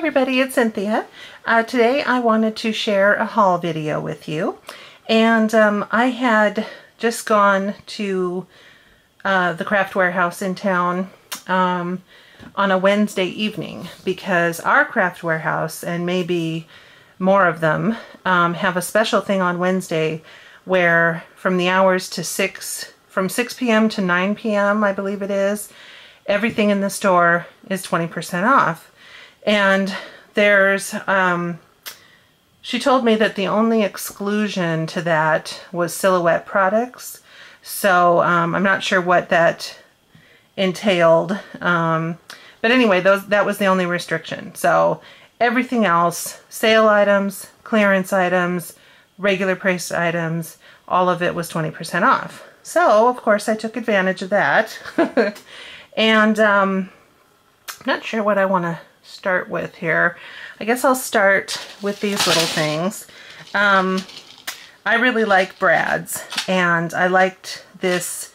everybody, it's Cynthia. Today I wanted to share a haul video with you, and I had just gone to the craft warehouse in town on a Wednesday evening because our craft warehouse, and maybe more of them, have a special thing on Wednesday where from the hours to from 6 p.m. to 9 p.m. I believe it is, everything in the store is 20% off. And there's, she told me that the only exclusion to that was silhouette products. So I'm not sure what that entailed. But anyway, that was the only restriction. So everything else, sale items, clearance items, regular price items, all of it was 20% off. So of course I took advantage of that. And I'm not sure what I want to start with here. I guess I'll start with these little things. I really like brads, and I liked this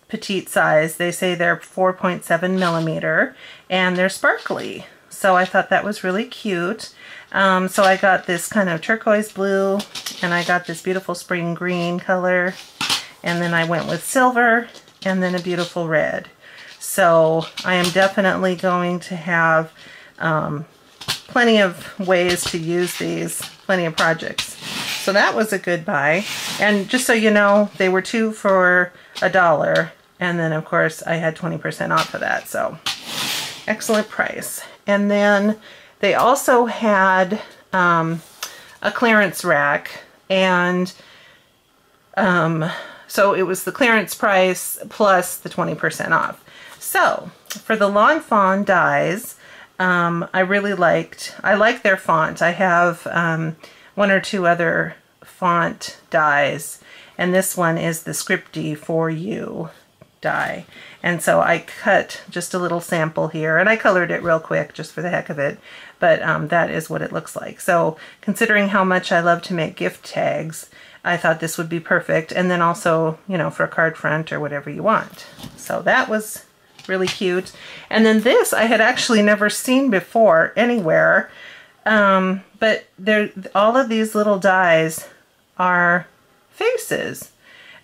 petite size. They say they're 4.7 millimeter, and they're sparkly. So I thought that was really cute. So I got this kind of turquoise blue, and I got this beautiful spring green color, and then I went with silver, and then a beautiful red. So I am definitely going to have plenty of ways to use these, plenty of projects. So that was a good buy. And just so you know, they were 2 for $1. And then of course I had 20% off of that. So excellent price. And then they also had a clearance rack. And so it was the clearance price plus the 20% off. So for the Lawn Fawn dies, I like their font. I have 1 or 2 other font dies, and this one is the Scripty for You die. And so I cut just a little sample here, and I colored it real quick just for the heck of it, but that is what it looks like. So considering how much I love to make gift tags, I thought this would be perfect. And then also, you know, for a card front or whatever you want. So that was really cute. And then this I had actually never seen before anywhere, but all of these little dies are faces,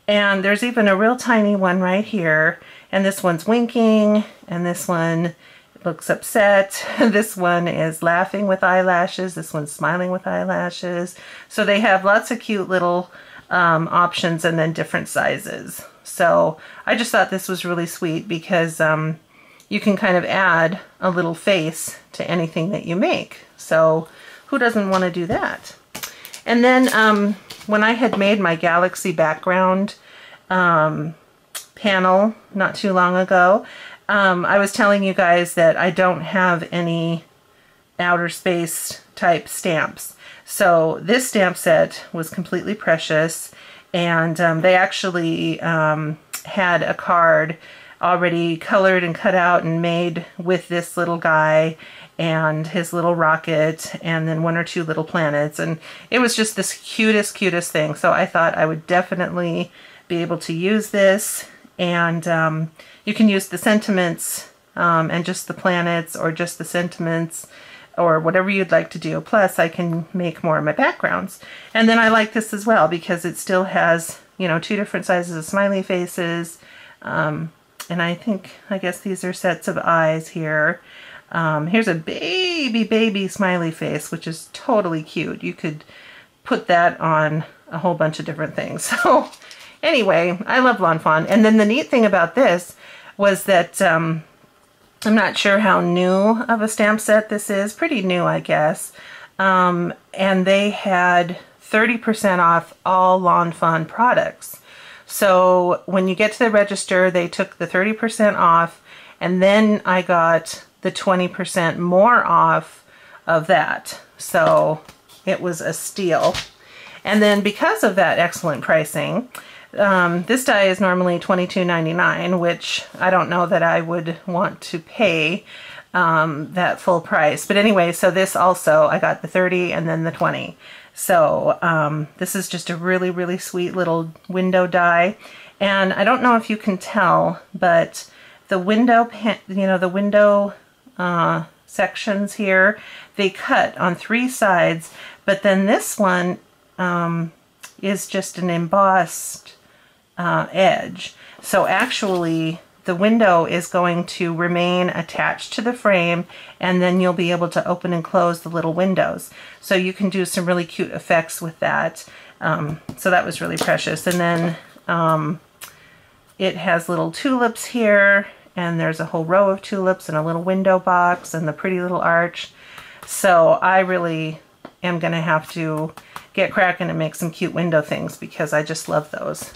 and there's even a real tiny one right here, and this one's winking, and this one looks upset. This one is laughing with eyelashes, this one's smiling with eyelashes. So they have lots of cute little options, and then different sizes. So I just thought this was really sweet because you can kind of add a little face to anything that you make. So who doesn't want to do that? And then when I had made my galaxy background panel not too long ago, I was telling you guys that I don't have any outer space type stamps. So this stamp set was completely precious. And they actually had a card already colored and cut out and made with this little guy and his little rocket, and then 1 or 2 little planets. And it was just this cutest thing. So I thought I would definitely be able to use this. And you can use the sentiments and just the planets, or just the sentiments, or whatever you'd like to do. Plus I can make more of my backgrounds. And then I like this as well because it still has, you know, 2 different sizes of smiley faces. And I guess these are sets of eyes here. Here's a baby smiley face, which is totally cute. You could put that on a whole bunch of different things. So anyway, I love Lawn Fawn. And then the neat thing about this was that I'm not sure how new of a stamp set this is. Pretty new, I guess. And they had 30% off all Lawn Fawn products. So when you get to the register, they took the 30% off, and then I got the 20% more off of that. So it was a steal. And then because of that excellent pricing, this die is normally $22.99, which I don't know that I would want to pay that full price. But anyway, so this also, I got the 30 and then the 20. So this is just a really sweet little window die. And I don't know if you can tell, but the window, the window sections here. They cut on 3 sides, but then this one is just an embossed edge. So actually the window is going to remain attached to the frame, and then you'll be able to open and close the little windows. So you can do some really cute effects with that. So that was really precious. And then it has little tulips here, and there's a whole row of tulips and a little window box and the pretty little arch. So I really am going to have to get cracking and make some cute window things because I just love those.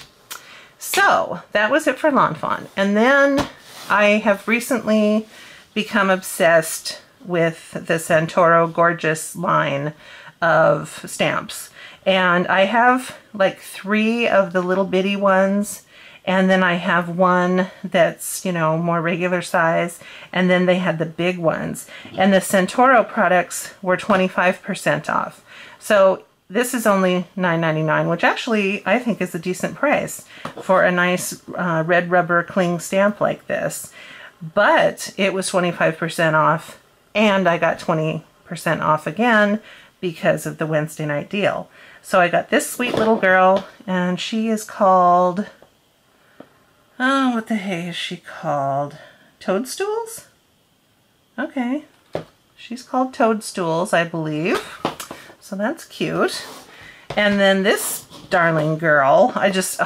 So that was it for Lawn Fawn. And then I have recently become obsessed with the Santoro Gorgjuss line of stamps. And I have like 3 of the little bitty ones, and then I have one that's, you know, more regular size, and then they had the big ones. And the Santoro products were 25% off. So this is only $9.99, which actually I think is a decent price for a nice red rubber cling stamp like this. But it was 25% off, and I got 20% off again because of the Wednesday night deal. So I got this sweet little girl, and she is called, oh, what the heck is she called? Toadstools? Okay. She's called Toadstools, I believe. So that's cute. And then this darling girl, I just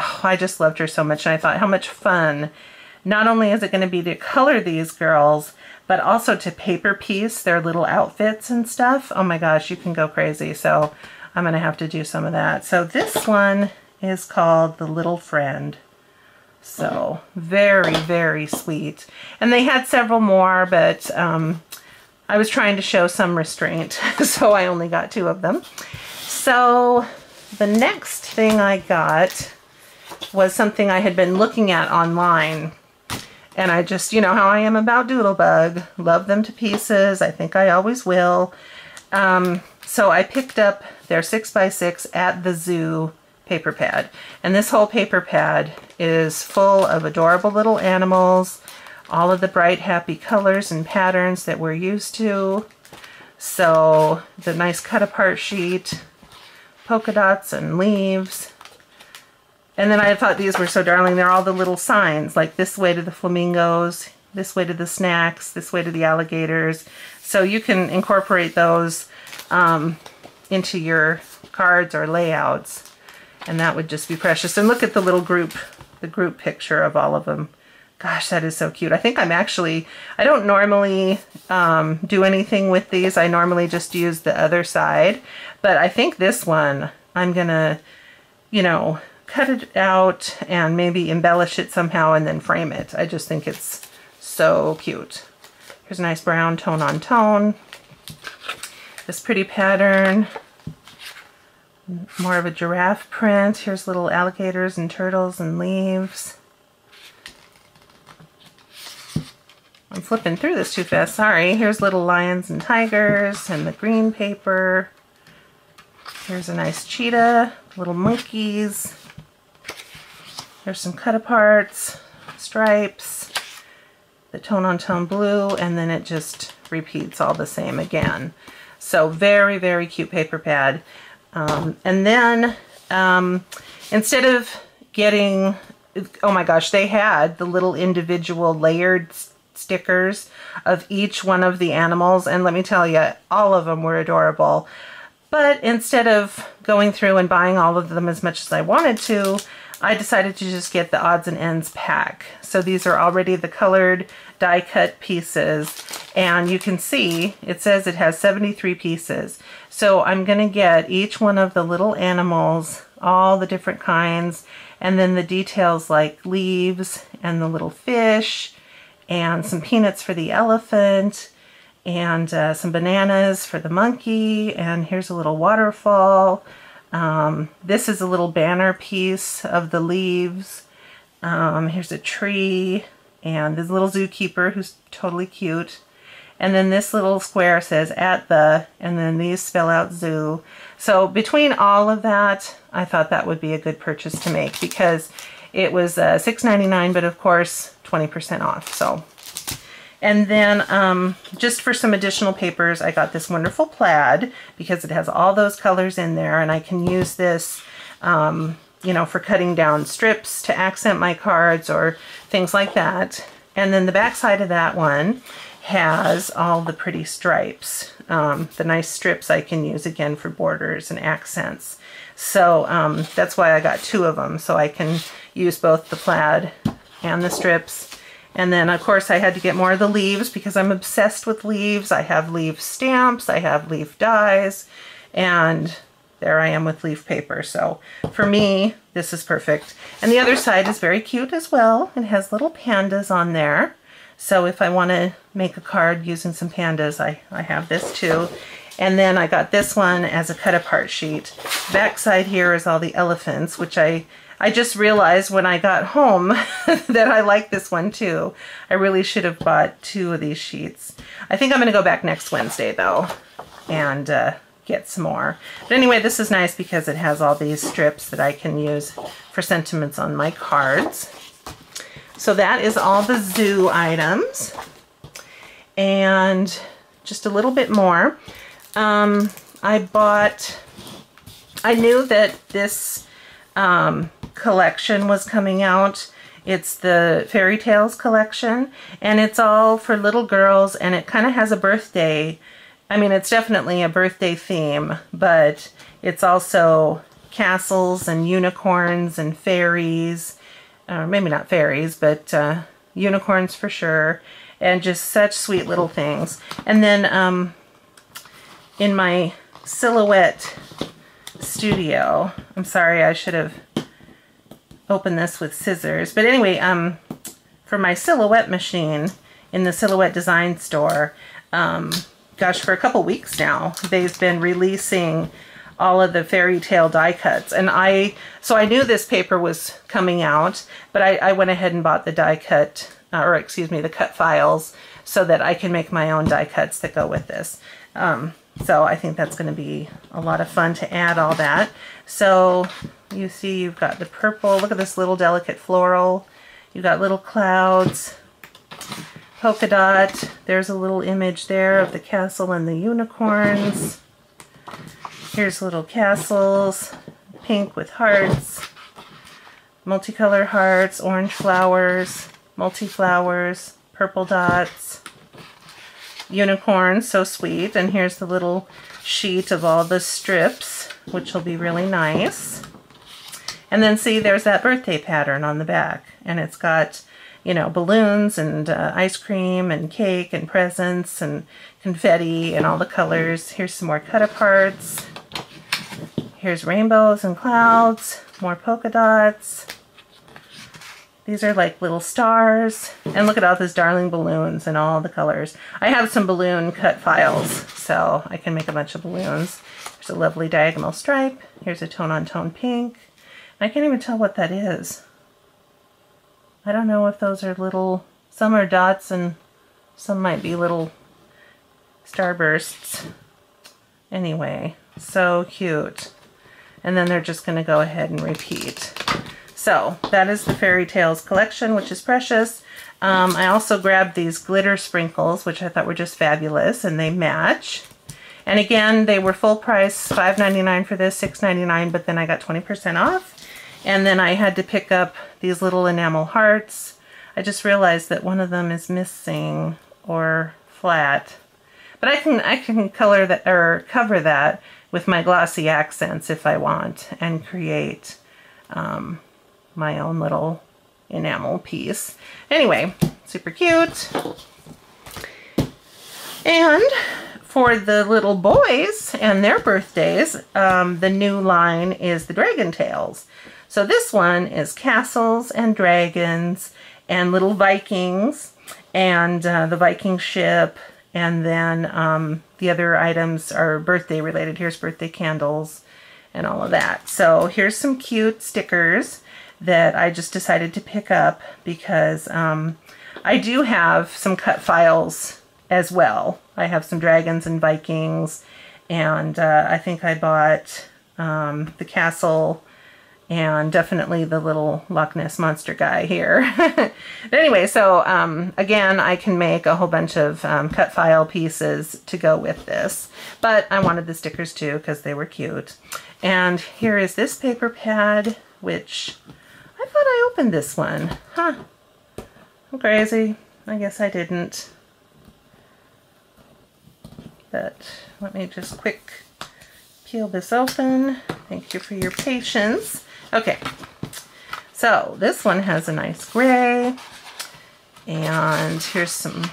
loved her so much, and I thought how much fun. Not only is it going to be to color these girls, but also to paper piece their little outfits and stuff. Oh my gosh, you can go crazy. So I'm going to have to do some of that. So this one is called The Little Friend. So very, very sweet. And they had several more, but I was trying to show some restraint, so I only got 2 of them. So the next thing I got was something I had been looking at online. And I just, you know how I am about Doodlebug. Love them to pieces. I think I always will. So I picked up their 6x6 at the zoo paper pad. And this whole paper pad is full of adorable little animals, all of the bright, happy colors and patterns that we're used to. So the nice cut-apart sheet, polka dots and leaves. And then I thought these were so darling. They're all the little signs, like this way to the flamingos, this way to the snacks, this way to the alligators. So you can incorporate those into your cards or layouts, and that would just be precious. And look at the little group, the group picture of all of them. Gosh, that is so cute. I think I don't normally do anything with these. I normally just use the other side. But I think this one, I'm going to, you know, cut it out and maybe embellish it somehow and then frame it. I just think it's so cute. Here's a nice brown tone on tone. This pretty pattern. More of a giraffe print. Here's little alligators and turtles and leaves. I'm flipping through this too fast, sorry. Here's little lions and tigers and the green paper. Here's a nice cheetah, little monkeys. There's some cut-aparts, stripes, the tone-on-tone blue, and then it just repeats all the same again. So very, very cute paper pad. And then instead of getting, oh my gosh, they had the little individual layered stickers of each one of the animals, and let me tell you, all of them were adorable. But instead of going through and buying all of them as much as I wanted to, I decided to just get the odds and ends pack. So these are already the colored die cut pieces, and you can see it says it has 73 pieces. So I'm going to get each one of the little animals, all the different kinds, and then the details like leaves and the little fish and some peanuts for the elephant and some bananas for the monkey, and here's a little waterfall. This is a little banner piece of the leaves. Here's a tree and this little zookeeper who's totally cute. And then this little square says at the, and then these spell out zoo. So between all of that, I thought that would be a good purchase to make because it was $6.99, but of course 20% off. So And then just for some additional papers, I got this wonderful plaid because it has all those colors in there, and I can use this, you know, for cutting down strips to accent my cards or things like that. And then the back side of that one has all the pretty stripes, the nice strips I can use again for borders and accents. So that's why I got 2 of them, so I can use both the plaid and the strips. And then of course I had to get more of the leaves because I'm obsessed with leaves. I have leaf stamps, I have leaf dies, and there I am with leaf paper. So for me, this is perfect. And the other side is very cute as well. It has little pandas on there. So if I want to make a card using some pandas, I have this too. And then I got this one as a cut apart sheet. Backside here is all the elephants, which I just realized when I got home that I like this one too. I really should have bought 2 of these sheets. I think I'm going to go back next Wednesday though and get some more. But anyway, this is nice because it has all these strips that I can use for sentiments on my cards. So that is all the zoo items. And just a little bit more. I knew that this collection was coming out. It's the Fairy Tales collection, and it's all for little girls, and it kind of has a birthday. I mean, it's definitely a birthday theme, but it's also castles and unicorns and fairies. Maybe not fairies, but unicorns for sure, and just such sweet little things. And then in my silhouette studio, I'm sorry, I should have opened this with scissors, but anyway, for my silhouette machine in the Silhouette Design Store, gosh, for a couple weeks now, they've been releasing all of the fairy tale die cuts. And so I knew this paper was coming out, but I went ahead and bought the die cut, or excuse me, the cut files, so that I can make my own die cuts that go with this. So I think that's going to be a lot of fun to add all that. So you see you've got the purple, look at this little delicate floral. You've got little clouds, polka dot. There's a little image there of the castle and the unicorns. Here's little castles, pink with hearts, multicolor hearts, orange flowers, multi-flowers, purple dots, unicorns, so sweet. And here's the little sheet of all the strips, which will be really nice. And then see, there's that birthday pattern on the back, and it's got, you know, balloons and ice cream and cake and presents and confetti and all the colors. Here's some more cut aparts. Here's rainbows and clouds, more polka dots. These are like little stars. And look at all those darling balloons and all the colors. I have some balloon cut files, so I can make a bunch of balloons. There's a lovely diagonal stripe. Here's a tone-on-tone pink. I can't even tell what that is. I don't know if those are little, some are dots and some might be little starbursts. Anyway, so cute. And then they're just going to go ahead and repeat. So that is the Fairy Tales collection, which is precious. I also grabbed these glitter sprinkles, which I thought were just fabulous, and they match. And again, they were full price, $5.99 for this, $6.99, but then I got 20% off. And then I had to pick up these little enamel hearts. I just realized that one of them is missing or flat. But I can color that or cover that with my glossy accents if I want, and create my own little enamel piece. Anyway, super cute. And for the little boys and their birthdays, the new line is the Dragon Tales. So this one is castles and dragons and little Vikings and the Viking ship, and then the other items are birthday related. Here's birthday candles and all of that. So here's some cute stickers that I just decided to pick up because I do have some cut files as well. I have some dragons and Vikings, and I think I bought the castle and definitely the little Loch Ness Monster guy here. But anyway, so again, I can make a whole bunch of cut file pieces to go with this, but I wanted the stickers too because they were cute. And here is this paper pad, which I thought I opened this one. Huh. I'm crazy. I guess I didn't. But let me just quick peel this open. Thank you for your patience. Okay, so this one has a nice gray, and here's some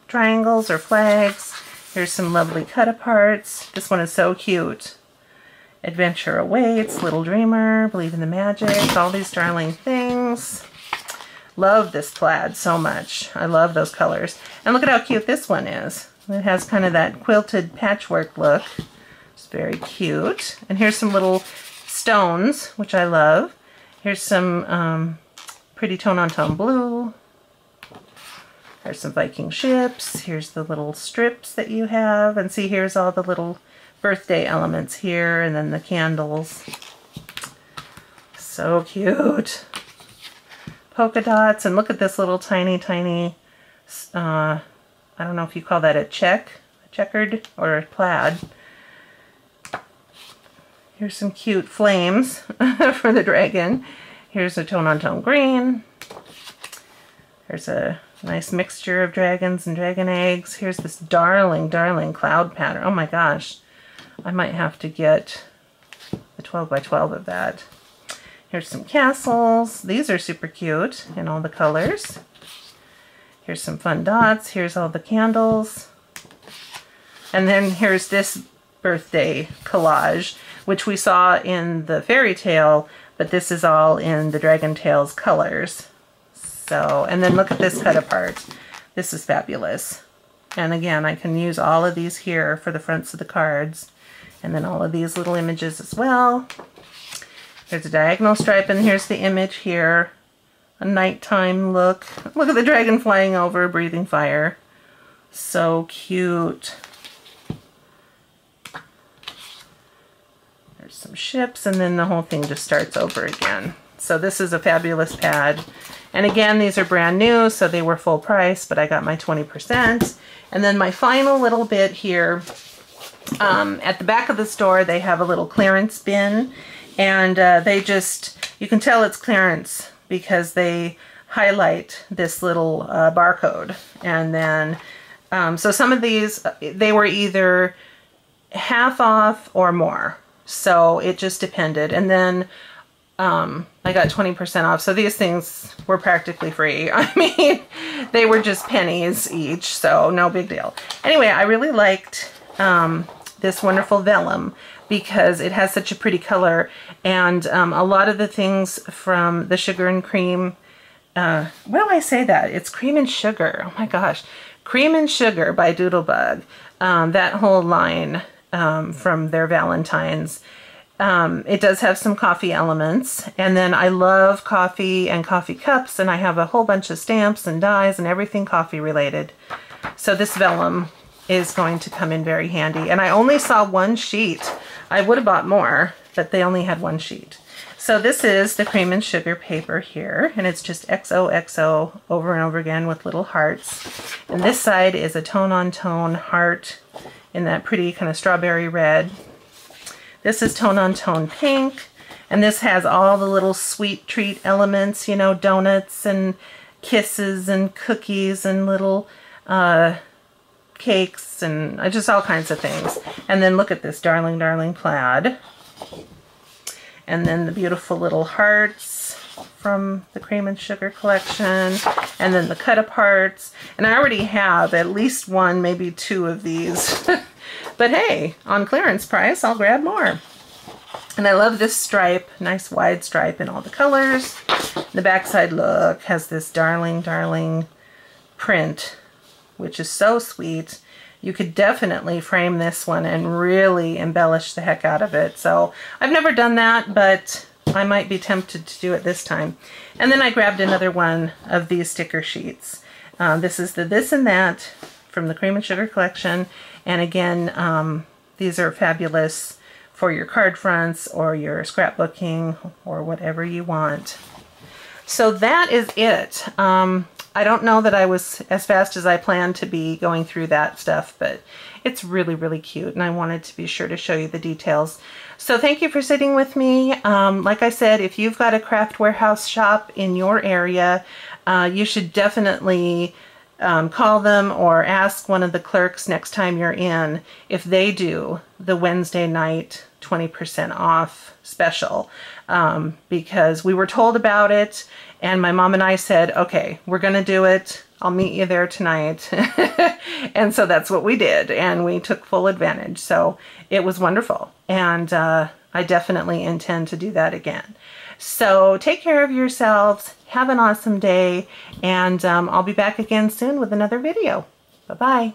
triangles or flags. Here's some lovely cut-aparts. This one is so cute. Adventure awaits, Little Dreamer, Believe in the Magic, all these darling things. Love this plaid so much. I love those colors. And look at how cute this one is. It has kind of that quilted patchwork look. It's very cute. And here's some little stones, which I love. Here's some pretty tone-on-tone blue. There's some Viking ships. Here's the little strips that you have. And see, here's all the little birthday elements here, and then the candles. So cute. Polka dots, and look at this little tiny, I don't know if you call that a checkered, or a plaid. Here's some cute flames for the dragon. Here's a tone-on-tone green. There's a nice mixture of dragons and dragon eggs. Here's this darling, darling cloud pattern. Oh my gosh. I might have to get the 12 by 12 of that. Here's some castles. These are super cute in all the colors. Here's some fun dots. Here's all the candles. And then here's this birthday collage, which we saw in the fairy tale, but this is all in the Dragon Tales colors. So, and then look at this cut apart. This is fabulous. And again, I can use all of these here for the fronts of the cards. And then all of these little images as well. There's a diagonal stripe, and here's the image here. A nighttime look. Look at the dragon flying over, breathing fire. So cute. There's some ships, and then the whole thing just starts over again. So this is a fabulous pad. And again, these are brand new, so they were full price, but I got my 20%. And then my final little bit here, at the back of the store, they have a little clearance bin, and you can tell it's clearance because they highlight this little barcode. And then, so some of these, they were either half off or more. So it just depended. And then I got 20% off. So these things were practically free. I mean, they were just pennies each, so no big deal. Anyway, I really liked this wonderful vellum because it has such a pretty color, and a lot of the things from the Sugar and Cream, why do I say that? It's Cream and Sugar. Oh my gosh. Cream and Sugar by Doodlebug. That whole line from their Valentines. It does have some coffee elements, and then I love coffee and coffee cups, and I have a whole bunch of stamps and dies and everything coffee related. So this vellum is going to come in very handy. And I only saw one sheet. I would have bought more, but they only had one sheet. So this is the Cream and Sugar paper here, and it's just XOXO over and over again with little hearts. And this side is a tone-on-tone heart in that pretty kind of strawberry red. This is tone-on-tone pink, and this has all the little sweet treat elements, you know, donuts and kisses and cookies and little cakes and just all kinds of things. And then look at this darling, darling plaid. And then the beautiful little hearts from the Cream and Sugar collection. And then the cut-aparts. And I already have at least one, maybe two of these. But hey, on clearance price, I'll grab more. And I love this stripe, nice wide stripe in all the colors. The backside look has this darling, darling print, which is so sweet. You could definitely frame this one and really embellish the heck out of it. So I've never done that, but I might be tempted to do it this time. And then I grabbed another one of these sticker sheets. This is the This and That from the Cream and Sugar collection. And again, these are fabulous for your card fronts or your scrapbooking or whatever you want. So that is it. I don't know that I was as fast as I planned to be going through that stuff, but it's really, really cute, and I wanted to be sure to show you the details. So thank you for sitting with me. Like I said, if you've got a craft warehouse shop in your area, you should definitely call them or ask one of the clerks next time you're in if they do the Wednesday night 20% off special, because we were told about it, and my mom and I said, okay, we're gonna do it. I'll meet you there tonight. And so that's what we did, and we took full advantage. So it was wonderful, and I definitely intend to do that again. So take care of yourselves, have an awesome day, and I'll be back again soon with another video. Bye-bye.